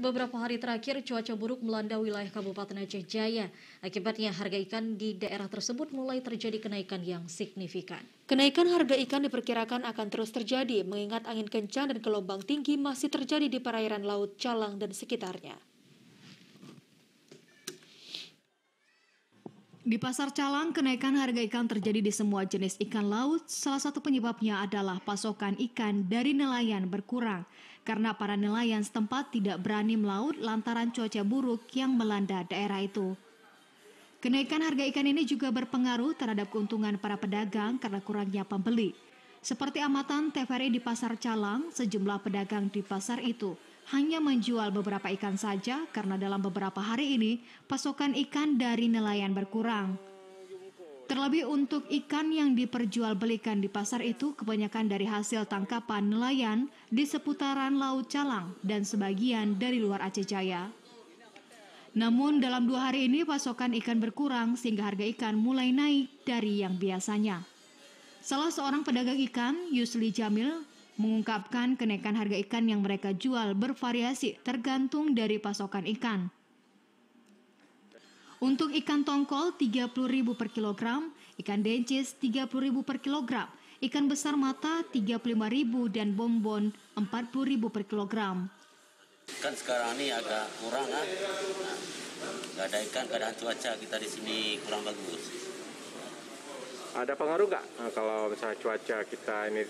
Beberapa hari terakhir cuaca buruk melanda wilayah Kabupaten Aceh Jaya. Akibatnya harga ikan di daerah tersebut mulai terjadi kenaikan yang signifikan. Kenaikan harga ikan diperkirakan akan terus terjadi mengingat angin kencang dan gelombang tinggi masih terjadi di perairan Laut Calang dan sekitarnya. Di Pasar Calang, kenaikan harga ikan terjadi di semua jenis ikan laut. Salah satu penyebabnya adalah pasokan ikan dari nelayan berkurang karena para nelayan setempat tidak berani melaut lantaran cuaca buruk yang melanda daerah itu. Kenaikan harga ikan ini juga berpengaruh terhadap keuntungan para pedagang karena kurangnya pembeli. Seperti amatan TVRI di Pasar Calang, sejumlah pedagang di pasar itu hanya menjual beberapa ikan saja karena dalam beberapa hari ini pasokan ikan dari nelayan berkurang. Terlebih untuk ikan yang diperjualbelikan di pasar itu kebanyakan dari hasil tangkapan nelayan di seputaran Laut Calang dan sebagian dari luar Aceh Jaya. Namun dalam 2 hari ini pasokan ikan berkurang sehingga harga ikan mulai naik dari yang biasanya. Salah seorang pedagang ikan, Yusli Jamil, mengungkapkan kenaikan harga ikan yang mereka jual bervariasi tergantung dari pasokan ikan. Untuk ikan tongkol 30.000 per kilogram, ikan dencis 30.000 per kilogram, ikan besar mata 35.000 dan bonbon 40.000 per kilogram. Kan sekarang ini agak kurang kan, nggak ada ikan, keadaan cuaca kita di sini kurang bagus. Ada pengaruh nggak kalau misalnya cuaca kita ini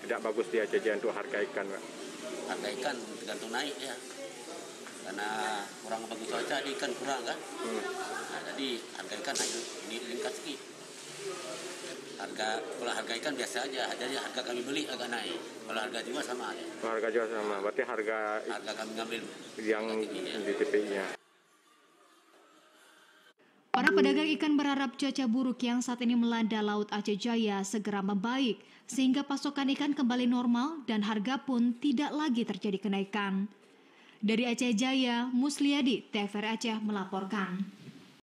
tidak bagus di Aceh Jaya untuk harga ikan, Pak? Harga ikan tergantung naik ya, karena kurang bagus cuaca, di ikan kurang kan. Nah, jadi harga ikan naik, meningkat sedikit. Kalau harga ikan biasa aja, jadi harga kami beli agak naik. Kalau harga jual sama aja. Harga jual sama, berarti harga kami ngambil yang di TPI-nya. Para pedagang ikan berharap cuaca buruk yang saat ini melanda Laut Aceh Jaya segera membaik, sehingga pasokan ikan kembali normal dan harga pun tidak lagi terjadi kenaikan. Dari Aceh Jaya, Musliadi, TVRI Aceh melaporkan.